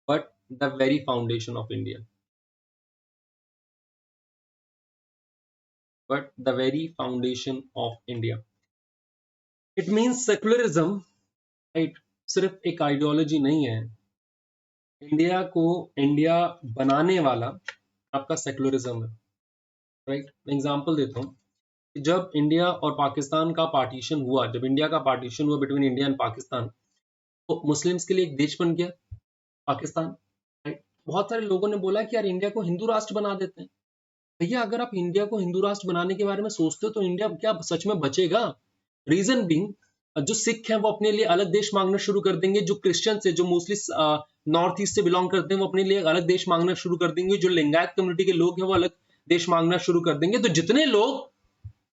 but the very foundation of India, but the very foundation of India. It means secularism, right, सिर्फ एक आइडियोलॉजी नहीं है। इंडिया को इंडिया बनाने वाला आपका सेकुलरिज्म है, राइट। मैं एग्जांपल देता हूँ, जब इंडिया और पाकिस्तान का पार्टीशन हुआ, जब इंडिया का पार्टीशन हुआ बिटवीन इंडिया एंड पाकिस्तान, तो मुस्लिम्स के लिए एक देश बन गया पाकिस्तान, राइट। बहुत सारे लोगों ने बोला कि यार इंडिया को हिंदू राष्ट्र बना देते हैं। भैया अगर आप इंडिया को हिंदू राष्ट्र बनाने के बारे में सोचते हो तो इंडिया क्या सच में बचेगा? रीजन बीइंग जो सिख हैं वो अपने लिए अलग देश मांगना शुरू कर देंगे, जो क्रिश्चियन है, जो मोस्टली नॉर्थ ईस्ट से बिलोंग करते हैं वो अपने लिए अलग देश मांगना शुरू कर देंगे, जो लिंगायत कम्युनिटी के लोग हैं वो अलग देश मांगना शुरू कर देंगे। तो जितने लोग,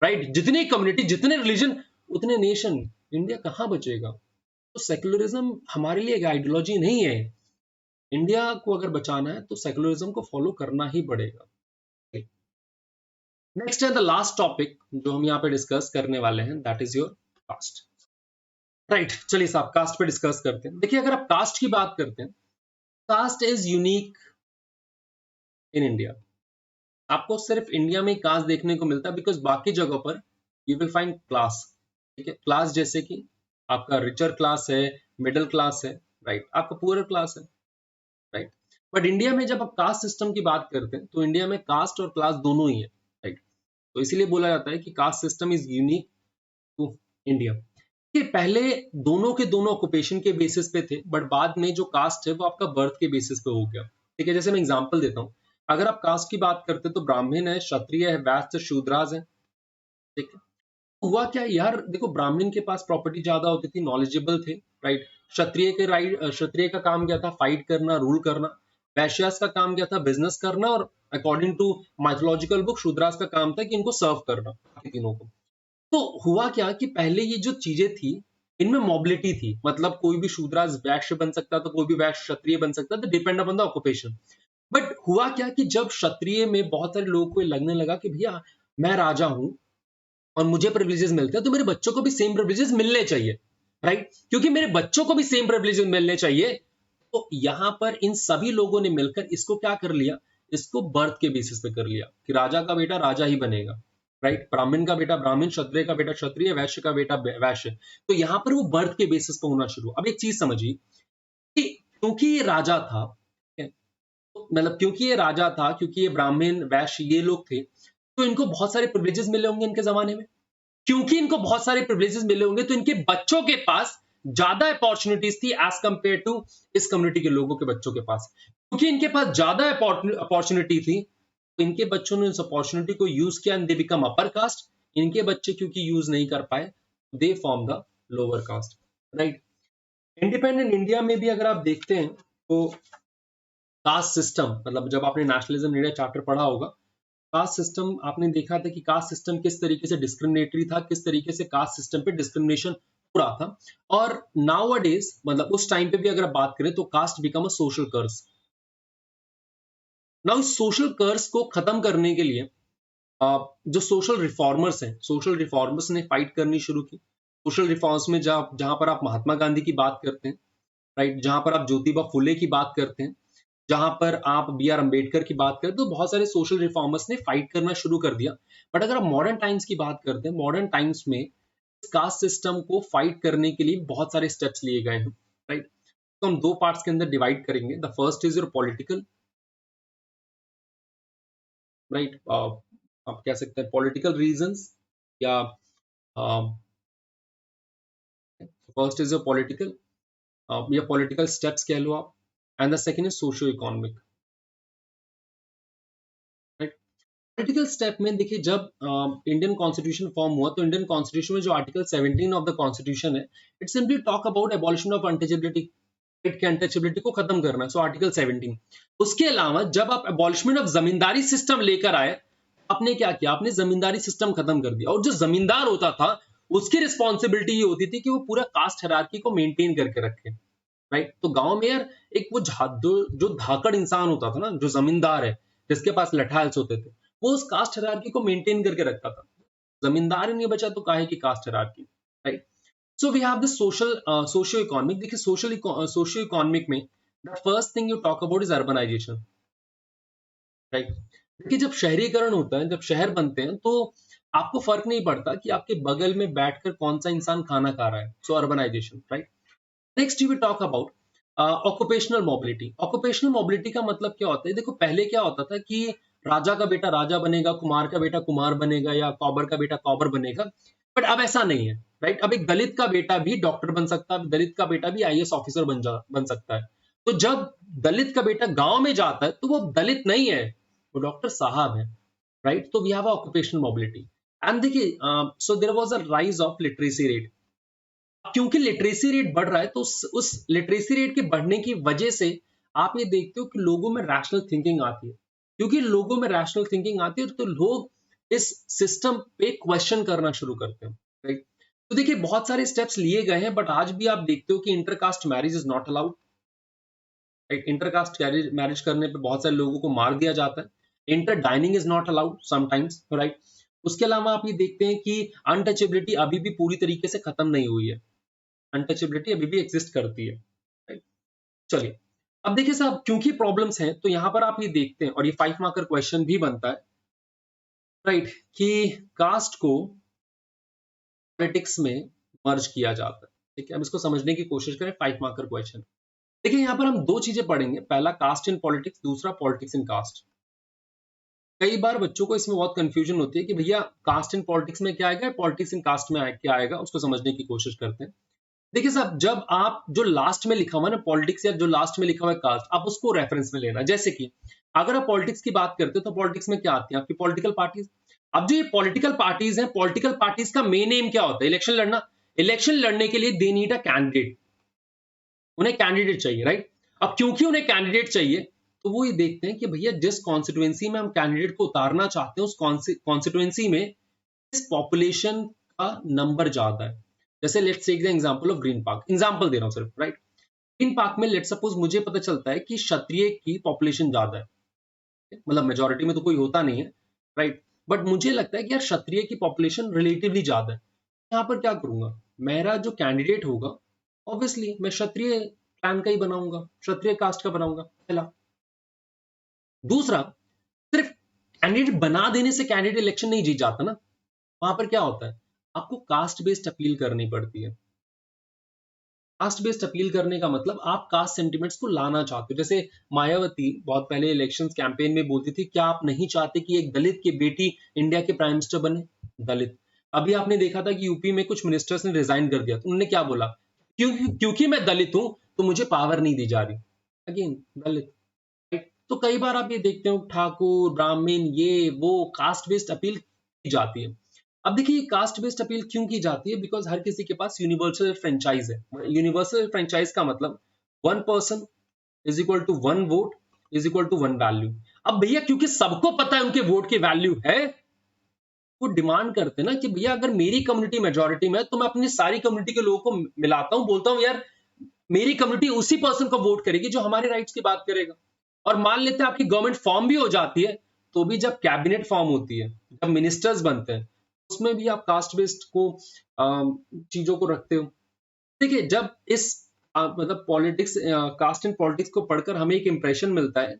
राइट, जितनी कम्युनिटी, जितने रिलीजन, उतने नेशन, इंडिया कहाँ बचेगा? तो सेकुलरिज्म हमारे लिए एक आइडियोलॉजी नहीं है। इंडिया को अगर बचाना है तो सेकुलरिज्म को फॉलो करना ही पड़ेगा। नेक्स्ट है द लास्ट टॉपिक जो हम यहाँ पे डिस्कस करने वाले हैं, that is your cast. Right, चलिए साहब कास्ट पे डिस्कस करते हैं। देखिए, अगर आप कास्ट की बात करते हैं, caste is unique in India. आपको सिर्फ इंडिया में कास्ट देखने को मिलता है, बिकॉज बाकी जगहों पर यू विल फाइंड क्लास। ठीक है, क्लास जैसे कि आपका रिचर क्लास है, मिडिल क्लास है, राइट, आपका पुअर क्लास है, राइट। बट इंडिया में जब आप कास्ट सिस्टम की बात करते हैं तो इंडिया में कास्ट और क्लास दोनों ही है, राइट। तो इसीलिए बोला जाता है कि caste system is unique to India. कि पहले दोनों के दोनों ऑक्यूपेशन के बेसिस पे थे, बट बाद में जो कास्ट है वो आपका बर्थ के बेसिस पे हो गया। ठीक है, जैसे मैं एग्जांपल देता हूँ, अगर आप कास्ट की बात करते हैं तो ब्राह्मण है, क्षत्रिय है, वैश्य, शूद्राज है। ठीक है, हुआ क्या यार, देखो ब्राह्मण के पास प्रॉपर्टी ज्यादा होती थी, नॉलेजेबल थे, राइट। क्षत्रिय का काम क्या था, फाइट करना, रूल करना। वैश्यास का काम क्या था, बिजनेस करना। और according to mythological book Shudras का काम था कि इनको सर्व करना, तीनों को। तो हुआ क्या कि पहले ये जो चीजें थी, इनमें मोबिलिटी थी, मतलब कोई भी शूद्रास वैश्य बन सकता था, कोई भी वैश्य क्षत्रिय बन सकता था, depend upon the occupation. But हुआ क्या कि जब क्षत्रिय में बहुत सारे लोगों को लगने लगा कि भैया मैं राजा हूं और मुझे प्रिविलेजेस मिलते हैं, तो मेरे बच्चों को भी सेम प्रिविलेजेस मिलने चाहिए, राइट, क्योंकि मेरे बच्चों को भी सेम प्रिविलेजेस मिलने चाहिए। तो यहां पर इन सभी लोगों ने मिलकर इसको क्या कर लिया, इसको बर्थ के बेसिस पे कर लिया कि राजा का बेटा राजा ही बनेगा, राइट। ब्राह्मण का बेटा ब्राह्मण, क्षत्रिय का बेटा क्षत्रिय, वैश्य का बेटा वैश्य। तो यहां पर वो बर्थ के बेसिस पे होना शुरू। अब एक चीज समझिए कि क्योंकि ये राजा था, मतलब क्योंकि ये राजा था, क्योंकि ये ब्राह्मण वैश्य ये लोग थे, तो इनको बहुत सारे प्रिविलेजेस मिले होंगे इनके जमाने में। क्योंकि इनको बहुत सारे प्रिविलेजेस मिले होंगे तो इनके बच्चों के पास ज्यादा अपॉर्चुनिटीज थी एज कंपेयर टू इस कम्युनिटी के लोगों के बच्चों के पास। क्योंकि इनके पास ज्यादा अपॉर्चुनिटी थी, तो इनके बच्चों ने उस अपॉर्चुनिटी को यूज किया and they become upper caste. इनके बच्चे क्योंकि यूज नहीं कर पाए, they form the lower caste, right. Independent India में भी अगर आप देखते हैं तो कास्ट सिस्टम, मतलब जब आपने नेशनलिज्म इंडिया चैप्टर पढ़ा होगा, कास्ट सिस्टम आपने देखा था कि कास्ट सिस्टम किस तरीके से डिस्क्रिमिनेटरी था, किस तरीके से कास्ट सिस्टम पे डिस्क्रिमिनेशन हो रहा था। और नाउ डेज, मतलब उस टाइम पे भी अगर बात करें तो caste become a social curse. Now इस सोशल कर्स को खत्म करने के लिए जो सोशल रिफॉर्मर्स हैं, सोशल रिफॉर्मर्स ने फाइट करनी शुरू की। सोशल रिफॉर्म्स में जहां पर आप महात्मा गांधी की बात करते हैं, राइट, जहां पर आप ज्योतिबा फुले की बात करते हैं, जहां पर आप बी आर अम्बेडकर की बात करें, तो बहुत सारे सोशल रिफॉर्मर्स ने फाइट करना शुरू कर दिया। बट अगर आप मॉडर्न टाइम्स की बात करते हैं, मॉडर्न टाइम्स में कास्ट सिस्टम को फाइट करने के लिए बहुत सारे स्टेप्स लिए गए हैं, राइट। तो हम दो पार्ट्स के अंदर डिवाइड करेंगे। The first is your political, right, आप कह सकते हैं पॉलिटिकल रीजंस, या फर्स्ट इज योर पॉलिटिकल, या पॉलिटिकल स्टेप्स कह लो आप। And the second is socio economic, right. Political step में देखिए, जब इंडियन कॉन्स्टिट्यूशन फॉर्म हुआ तो इंडियन कॉन्स्टिट्यूशन में जो आर्टिकल 17 ऑफ द कॉन्स्टिट्यूशन है, it simply talk about abolition of untouchability, right, की अनटचेबिलिटी को खत्म करना। So article 17। उसके अलावा जब आप एबॉलिशमेंट ऑफ जमींदारी सिस्टम लेकर आए, आपने क्या किया, आपने जमींदारी सिस्टम खत्म कर दिया। और जो जमींदार होता था उसकी रिस्पॉन्सिबिलिटी ये होती थी कि वो पूरा कास्ट हायरार्की को मेंटेन करके रखे, राइट। तो गांव में यार एक वो जो धाकड़ इंसान होता था ना, जो जमींदार है, जिसके पास लठाल्स होते थे, वो उस कास्ट हायरार्की को मेंटेन करके रखता था। जमींदार ही नहीं बचा तो काहे की caste hierarchy, right. So we have the socio economic. देखिए सोशियो इकोनॉमिक में the first thing you talk about is urbanisation, right. देखिए जब शहरीकरण होता है, जब शहर बनते हैं, तो आपको फर्क नहीं पड़ता कि आपके बगल में बैठकर कौन सा इंसान खाना खा रहा है। So urbanisation, right. Next we talk about occupational mobility. Occupational mobility का मतलब क्या होता है, देखो पहले क्या होता था कि राजा का बेटा राजा बनेगा, कुमार का बेटा कुमार बनेगा, या कौबर का बेटा कौबर बनेगा। बट अब ऐसा नहीं है, राइट। अब एक दलित का बेटा भी डॉक्टर बन सकता है, दलित का बेटा भी आईएएस ऑफिसर बन सकता है। तो जब दलित का बेटा गांव में जाता है तो वो दलित नहीं है, वो डॉक्टर साहब है, राइट। तो we have occupational mobility. And देखिए so there was a rise of literacy rate. क्योंकि लिटरेसी रेट बढ़ रहा है, तो उस लिटरेसी रेट के बढ़ने की वजह से आप ये देखते हो कि लोगों में रैशनल थिंकिंग आती है। क्योंकि लोगों में रैशनल थिंकिंग आती है तो लोग इस सिस्टम पे क्वेश्चन करना शुरू करते हैं, राइट। तो देखिए बहुत सारे स्टेप्स लिए गए हैं, बट आज भी आप देखते हो कि intercaste marriage is not allowed, right. Intercaste marriage करने पे बहुत सारे लोगों को मार दिया जाता है। Inter dining is not allowed sometimes, right. उसके अलावा आप ये देखते हैं कि अनटचेबिलिटी अभी भी पूरी तरीके से खत्म नहीं हुई है, अनटचेबिलिटी अभी भी एग्जिस्ट करती है, राइट। चलिए, अब देखिए साहब, क्योंकि प्रॉब्लम्स हैं तो यहां पर आप ये देखते हैं, और ये 5 मार्कर क्वेश्चन भी बनता है, राइट, कि कास्ट को पॉलिटिक्स में मर्ज किया जाता है। ठीक है, अब इसको समझने की कोशिश करें, 5 मार्कर क्वेश्चन। देखिए, यहाँ पर हम दो चीजें पढ़ेंगे, पहला कास्ट इन पॉलिटिक्स, दूसरा पॉलिटिक्स इन कास्ट। कई बार बच्चों को इसमें बहुत कंफ्यूजन होती है कि भैया कास्ट इन पॉलिटिक्स में क्या आएगा, पॉलिटिक्स इन कास्ट में क्या आएगा, उसको समझने की कोशिश करते हैं। देखिए साहब, जब आप जो लास्ट में लिखा हुआ है ना पॉलिटिक्स, या जो लास्ट में लिखा हुआ है कास्ट, आप उसको रेफरेंस में लेना। जैसे कि अगर आप पॉलिटिक्स की बात करते हो तो पॉलिटिक्स में क्या आती है आपकी, पॉलिटिकल पार्टीज। अब जो ये पॉलिटिकल पार्टीज हैं, पॉलिटिकल पार्टीज का मेन एम क्या होता है, इलेक्शन लड़ना। इलेक्शन लड़ने के लिए दे नीड अ कैंडिडेट, उन्हें कैंडिडेट चाहिए, राइट। अब क्योंकि उन्हें कैंडिडेट चाहिए, तो वो ये देखते हैं कि भैया जिस कॉन्स्टिट्युएंसी में हम कैंडिडेट को उतारना चाहते हैं, उस कॉन्स्टिट्युएंसी में इस पॉपुलेशन का नंबर ज्यादा है। जैसे let's take the example of Green Park, example दे रहा हूं सिर्फ, राइट। ग्रीन पार्क में लेट्स सपोज मुझे पता चलता है कि क्षत्रिय की पॉपुलेशन ज्यादा है, मतलब मेजोरिटी में तो कोई होता नहीं है, राइट, बट मुझे लगता है कि यार क्षत्रिय की पॉपुलेशन रिलेटिवली ज्यादा है। यहाँ पर क्या करूंगा, मेरा जो कैंडिडेट होगा ऑब्वियसली मैं क्षत्रिय क्लैन का ही बनाऊंगा, क्षत्रिय कास्ट का बनाऊंगा, पहला। दूसरा, सिर्फ कैंडिडेट बना देने से कैंडिडेट इलेक्शन नहीं जीत जाता ना, वहां पर क्या होता है, आपको कास्ट बेस्ड अपील करनी पड़ती है। कास्ट बेस्ड अपील करने का मतलब आप कास्ट सेंटिमेंट्स को लाना चाहते हो। जैसे मायावती बहुत पहले इलेक्शंस कैंपेन में बोलती थी, क्या आप नहीं चाहते कि एक दलित की बेटी इंडिया के प्राइम मिनिस्टर बने, दलित। अभी आपने देखा था कि यूपी में कुछ मिनिस्टर्स ने रिजाइन कर दिया, तो उन्होंने क्या बोला, क्योंकि मैं दलित हूं तो मुझे पावर नहीं दी जा रही, अगेन दलित, राइट। तो कई बार आप ये देखते हो ठाकुर ब्राह्मण ये वो कास्ट बेस्ड अपील की जाती है। अब देखिए कास्ट बेस्ड अपील क्यों की जाती है, बिकॉज हर किसी के पास यूनिवर्सल फ्रेंचाइज है। यूनिवर्सल फ्रेंचाइज का मतलब one person is equal to one vote is equal to one value. अब भैया क्योंकि सबको पता है उनके वोट की वैल्यू है, वो डिमांड करते हैं ना कि भैया अगर मेरी कम्युनिटी मेजोरिटी में है तो मैं अपनी सारी कम्युनिटी के लोगों को मिलाता हूं, बोलता हूं यार मेरी कम्युनिटी उसी पर्सन को वोट करेगी जो हमारे राइट्स की बात करेगा। और मान लेते हैं आपकी गवर्नमेंट फॉर्म भी हो जाती है, तो भी जब कैबिनेट फॉर्म होती है, जब मिनिस्टर्स बनते हैं, उसमें भी आप कास्ट बेस्ड को चीजों को रखते हो। देखिए जब इस मतलब पॉलिटिक्स, कास्ट एंड पॉलिटिक्स को पढ़कर हमें एक इंप्रेशन मिलता है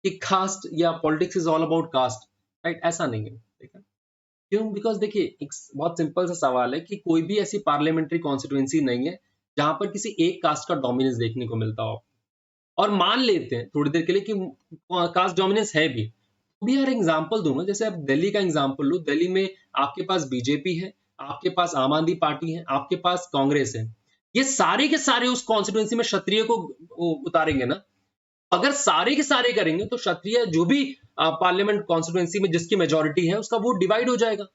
कि कास्ट या politics is all about cast, right, ऐसा नहीं है, ठीक है। क्यों, बिकॉज देखिए एक बहुत सिंपल सा सवाल है कि कोई भी ऐसी पार्लियामेंट्री कॉन्स्टिट्यूएंसी नहीं है जहां पर किसी एक कास्ट का डोमिनेंस देखने को मिलता हो। और मान लेते हैं थोड़ी देर के लिए कि कास्ट डोमिनेंस है भी, तो भी यार एग्जांपल दूंगा, जैसे आप दिल्ली का एग्जांपल लो, दिल्ली में आपके पास बीजेपी है, आपके पास आम आदमी पार्टी है, आपके पास कांग्रेस है। ये सारे के सारे उस कॉन्स्टिट्यूएंसी में क्षत्रिय को उतारेंगे ना। अगर सारे के सारे करेंगे तो क्षत्रिय जो भी पार्लियामेंट कॉन्स्टिट्यूएंसी में जिसकी मेजोरिटी है उसका वोट डिवाइड हो जाएगा।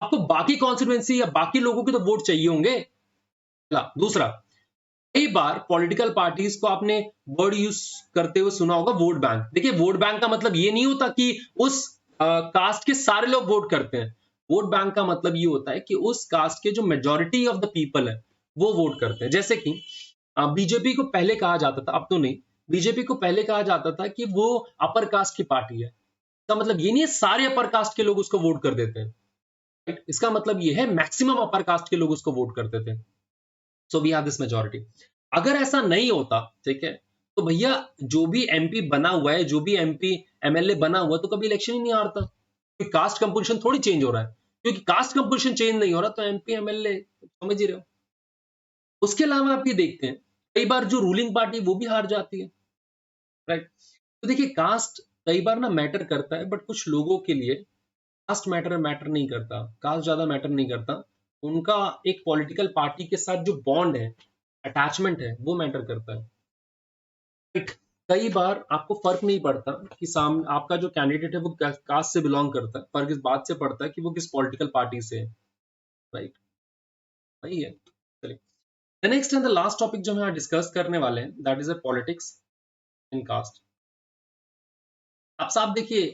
आपको बाकी कॉन्स्टिट्यूएंसी या बाकी लोगों के तो वोट चाहिए होंगे। दूसरा, कई बार पॉलिटिकल पार्टीज को आपने वर्ड यूज करते हुए सुना होगा, वोट बैंक। देखिए वोट बैंक का मतलब ये नहीं होता कि उस कास्ट के सारे लोग वोट करते हैं। वोट बैंक का मतलब ये होता है कि उस कास्ट के जो मेजोरिटी ऑफ द पीपल है वो वोट करते हैं। जैसे कि बीजेपी को पहले कहा जाता था, अब तो नहीं, बीजेपी को पहले कहा जाता था कि वो अपर कास्ट की पार्टी है। इसका मतलब ये नहीं है सारे अपर कास्ट के लोग उसको वोट कर देते हैं, राइट। इसका मतलब ये है मैक्सिमम अपर कास्ट के लोग उसको वोट करते थे, so we have this majority. अगर ऐसा नहीं होता, ठीक है, तो भैया जो भी एमपी बना हुआ है, जो भी एमपी एमएलए बना हुआ है, तो कभी इलेक्शन ही नहीं हारता, क्योंकि कास्ट कंपोजिशन थोड़ी चेंज हो रहा है। क्योंकि कास्ट कंपोजिशन चेंज नहीं हो रहा तो एमपी एमएलए समझ ही रहे हो। उसके अलावा आप ये देखते हैं कई बार जो रूलिंग पार्टी वो भी हार जाती है, राइट। तो देखिए कास्ट कई बार ना मैटर करता है, बट कुछ लोगों के लिए कास्ट मैटर नहीं करता, कास्ट ज्यादा मैटर नहीं करता। उनका एक पॉलिटिकल पार्टी के साथ जो बॉन्ड है, अटैचमेंट है, वो मैटर करता है। Right? कई बार आपको फर्क नहीं पड़ता कि सामने आपका जो कैंडिडेट है वो कास्ट से बिलोंग करता है, फर्क इस बात से पड़ता है कि वो किस पॉलिटिकल पार्टी से है, राइट। वही है। चलिए, next and the last topic जो हम यहाँ डिस्कस करने वाले हैं, that is a politics in caste. आप साहब देखिए,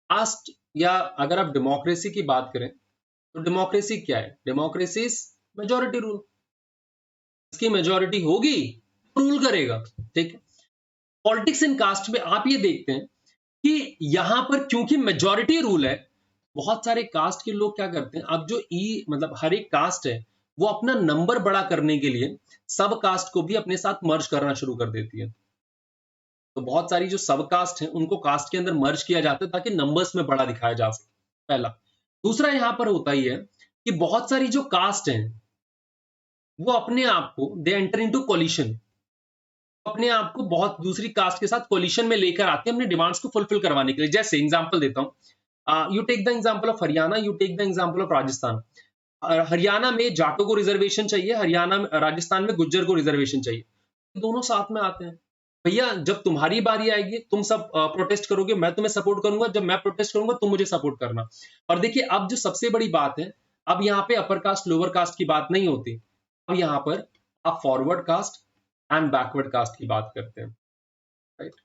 कास्ट या अगर आप डेमोक्रेसी की बात करें तो डेमोक्रेसी क्या है, डेमोक्रेसी इज मेजोरिटी रूल। इसकी मेजोरिटी होगी रूल करेगा, ठीक है। पॉलिटिक्स इन कास्ट में आप ये देखते हैं कि यहाँ पर क्योंकि मेजॉरिटी रूल है, बहुत सारे कास्ट के लोग क्या करते हैं, अब जो मतलब हर एक कास्ट है, वो अपना नंबर बड़ा करने के लिए सब कास्ट को भी अपने साथ मर्ज करना शुरू कर देती है। तो बहुत सारी जो सब कास्ट है, उनको कास्ट के अंदर मर्ज किया जाता है ताकि नंबर्स में बड़ा दिखाया जा सके, पहला। दूसरा यहाँ पर होता ही है कि बहुत सारी जो कास्ट हैं, वो अपने आप को दे एंटर इनटू कोलिशन, अपने आप को बहुत दूसरी कास्ट के साथ कोलिशन में लेकर आते हैं अपने डिमांड्स को फुलफिल करवाने के लिए। जैसे एग्जांपल देता हूं, you take the example of Haryana, you take the example of Rajasthan. Haryana में जाटों को रिजर्वेशन चाहिए, हरियाणा में राजस्थान में गुज्जर को रिजर्वेशन चाहिए, दोनों साथ में आते हैं। भैया जब तुम्हारी बारी आएगी तुम सब प्रोटेस्ट करोगे, मैं तुम्हें सपोर्ट करूंगा, जब मैं प्रोटेस्ट करूंगा तुम मुझे सपोर्ट करना। और देखिए अब जो सबसे बड़ी बात है, अब यहाँ पे अपर कास्ट लोअर कास्ट की बात नहीं होती, अब यहाँ पर आप forward caste and backward caste की बात करते हैं, राइट।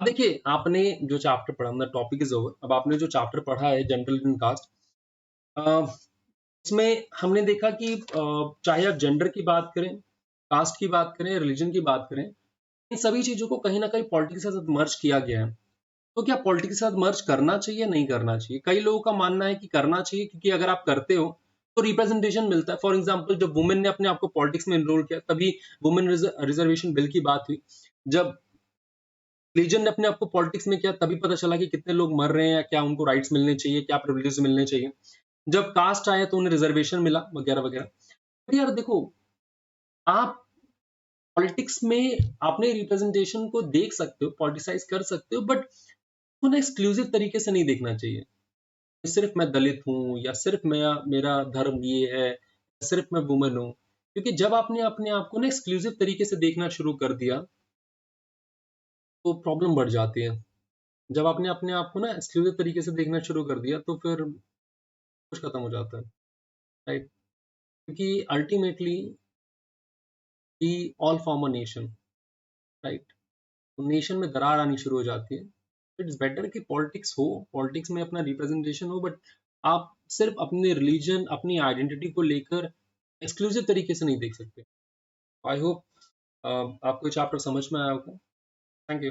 देखिए आपने जो चैप्टर पढ़ा, मतलब टॉपिक इज ओवर, अब आपने जो चैप्टर पढ़ा है जनरल इन कास्ट, इसमें हमने देखा कि चाहे आप जेंडर की बात करें, कास्ट की बात करें, रिलीजन की बात करें, इन सभी चीजों को कहीं ना कहीं पॉलिटिक्स के साथ मर्ज किया गया है। तो क्या पॉलिटिक्स के साथ मर्ज करना चाहिए, नहीं करना चाहिए? कई लोगों का मानना है कि करना चाहिए, क्योंकि अगर आप करते हो तो रिप्रेजेंटेशन मिलता है। फॉर एग्जाम्पल जब वुमेन ने अपने आप को पॉलिटिक्स में इनरोल किया, तभी वुमेन रिजर्वेशन बिल की बात हुई। जब रिलीजन ने अपने आप को पॉलिटिक्स में किया, तभी पता चला कि कितने लोग मर रहे हैं, क्या उनको राइट्स मिलने चाहिए, क्या प्रिविलेजेस मिलने चाहिए। जब कास्ट आया तो उन्हें रिजर्वेशन मिला, वगैरह वगैरह। बट यार देखो, आप पॉलिटिक्स में अपने रिप्रेजेंटेशन को देख सकते हो, पॉलिटिसाइज कर सकते हो, बट उन्हें एक्सक्लूसिव तरीके से नहीं देखना चाहिए। सिर्फ मैं दलित हूँ, या सिर्फ मैं, मेरा धर्म ये है, सिर्फ मैं वुमन हूँ। क्योंकि जब आपने अपने आप को ना एक्सक्लूसिव तरीके से देखना शुरू कर दिया, तो प्रॉब्लम बढ़ जाती है। जब आपने अपने आप को ना एक्सक्लूसिव तरीके से देखना शुरू कर दिया, तो फिर कुछ खत्म हो जाता है, राइट। क्योंकि ultimately we all form a nation, right. तो नेशन में दरार आनी शुरू हो जाती है। इट्स बेटर कि पॉलिटिक्स हो, पॉलिटिक्स में अपना रिप्रेजेंटेशन हो, बट आप सिर्फ अपने रिलीजन, अपनी आइडेंटिटी को लेकर एक्सक्लूसिव तरीके से नहीं देख सकते। आई होप आपको चैप्टर समझ में आया होगा। Thank you.